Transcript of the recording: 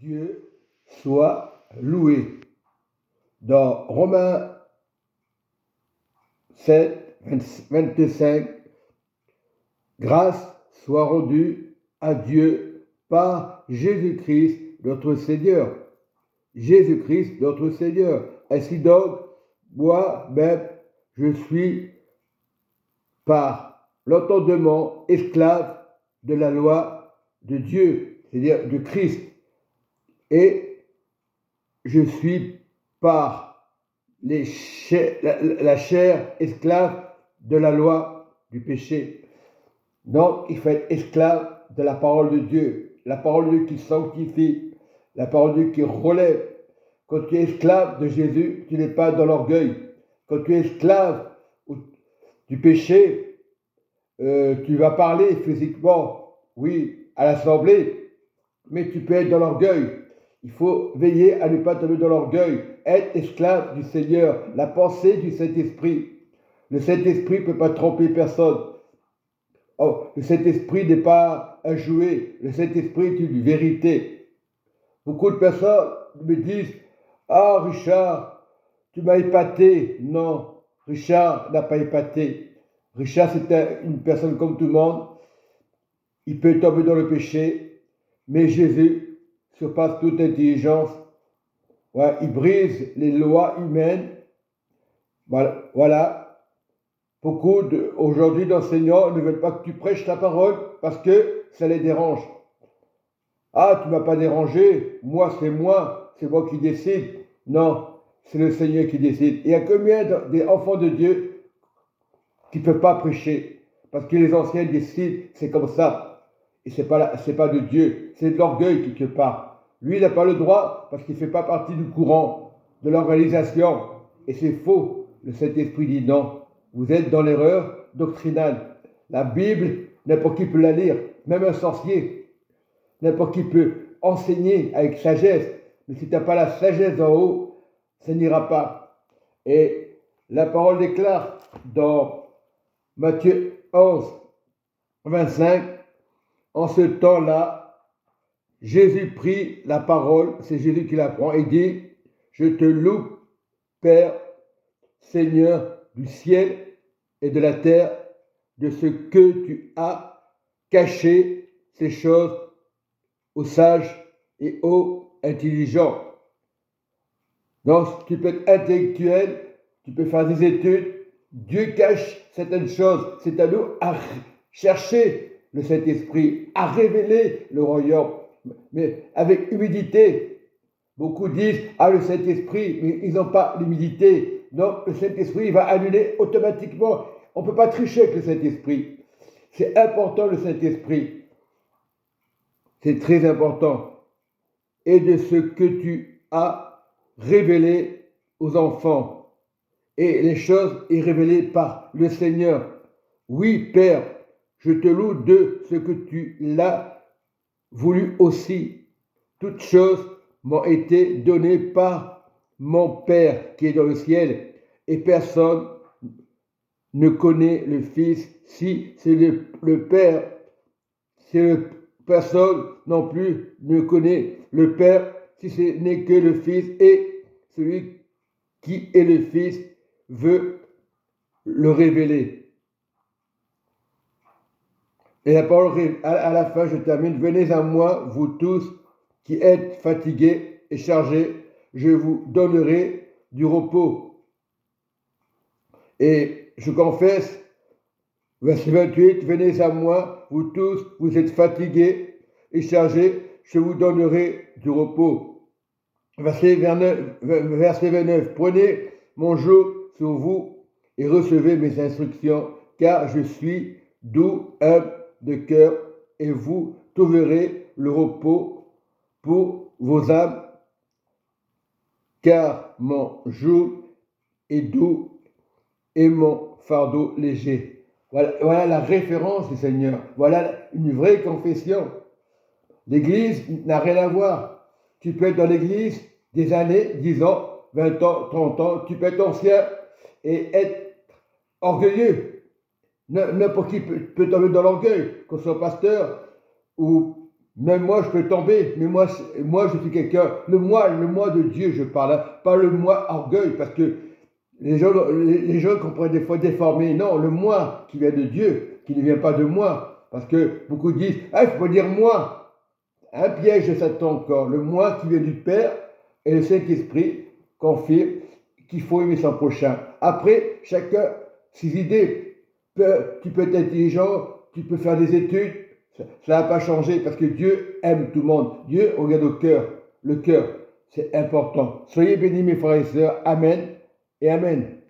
Dieu soit loué. Dans Romains 7, 25, grâce soit rendue à Dieu par Jésus-Christ notre Seigneur. Jésus-Christ notre Seigneur. Ainsi donc, moi-même, je suis par l'entendement esclave de la loi de Dieu, c'est-à-dire de Christ. Et je suis par la chair esclave de la loi du péché. Donc, il faut être esclave de la parole de Dieu, la parole de Dieu qui sanctifie, la parole de Dieu qui relève. Quand tu es esclave de Jésus, tu n'es pas dans l'orgueil. Quand tu es esclave du péché, tu vas parler physiquement, oui, à l'assemblée, mais tu peux être dans l'orgueil. Il faut veiller à ne pas tomber dans l'orgueil, être esclave du Seigneur, la pensée du Saint-Esprit. Le Saint-Esprit ne peut pas tromper personne. Oh, le Saint-Esprit n'est pas un jouet, le Saint-Esprit est une vérité. Beaucoup de personnes me disent « Ah, Richard, tu m'as épaté. » Non, Richard n'a pas épaté. Richard, c'est une personne comme tout le monde. Il peut tomber dans le péché, mais Jésus surpasse toute intelligence. Ouais, il brise les lois humaines. Voilà. Beaucoup aujourd'hui d'enseignants ne veulent pas que tu prêches la parole parce que ça les dérange. Ah, tu ne m'as pas dérangé, c'est moi qui décide. Non, c'est le Seigneur qui décide. Il y a combien d'enfants de Dieu qui ne peuvent pas prêcher parce que les anciens décident, c'est comme ça. Et c'est pas de Dieu, c'est de l'orgueil qui te parle. Lui, il n'a pas le droit parce qu'il ne fait pas partie du courant, de l'organisation. Et c'est faux. Le Saint-Esprit dit non. Vous êtes dans l'erreur doctrinale. La Bible, n'importe qui peut la lire, même un sorcier. N'importe qui peut enseigner avec sagesse. Mais si tu n'as pas la sagesse en haut, ça n'ira pas. Et la parole déclare dans Matthieu 11, 25, en ce temps-là, Jésus prit la parole, c'est Jésus qui la prend, et dit, je te loue, Père, Seigneur du ciel et de la terre, de ce que tu as caché ces choses aux sages et aux intelligents. Donc, tu peux être intellectuel, tu peux faire des études, Dieu cache certaines choses. C'est à nous à chercher le Saint-Esprit, à révéler le royaume, mais avec humilité. Beaucoup disent, le Saint-Esprit, mais ils n'ont pas l'humilité. Donc, le Saint-Esprit va annuler automatiquement. On ne peut pas tricher avec le Saint-Esprit. C'est important, le Saint-Esprit. C'est très important. Et de ce que tu as révélé aux enfants. Et les choses est révélées par le Seigneur. Oui, Père, je te loue de ce que tu l'as voulu aussi. Toutes choses m'ont été données par mon Père qui est dans le ciel, et personne ne connaît le Fils si c'est le Père. Personne non plus ne connaît le Père si ce n'est que le Fils, et celui qui est le Fils veut le révéler. Et la parole à la fin, je termine. Venez à moi, vous tous qui êtes fatigués et chargés, je vous donnerai du repos. Et je confesse, verset 28, venez à moi, vous tous, vous êtes fatigués et chargés, je vous donnerai du repos. Verset 29, prenez mon joug sur vous et recevez mes instructions, car je suis doux, humble de cœur, et vous trouverez le repos pour vos âmes, car mon joug est doux et mon fardeau léger. Voilà la référence du Seigneur. Voilà une vraie confession. L'Église n'a rien à voir. Tu peux être dans l'Église des années, 10 ans, 20 ans, 30 ans. Tu peux être ancien et être orgueilleux. N'importe qui peut tomber dans l'orgueil, qu'on soit pasteur ou Même moi, je peux tomber, mais moi je suis quelqu'un. Le moi de Dieu, je parle, hein, pas le moi orgueil, parce que les gens comprennent des fois déformé. Non, le moi qui vient de Dieu, qui ne vient pas de moi. Parce que beaucoup disent, ah, il faut pas dire moi. Un piège de Satan encore. Le moi qui vient du Père et le Saint-Esprit confirme qu'il faut aimer son prochain. Après, chacun ses idées. Tu peux être intelligent, tu peux faire des études, ça n'a pas changé parce que Dieu aime tout le monde. Dieu regarde au cœur. Le cœur, c'est important. Soyez bénis mes frères et sœurs. Amen et Amen.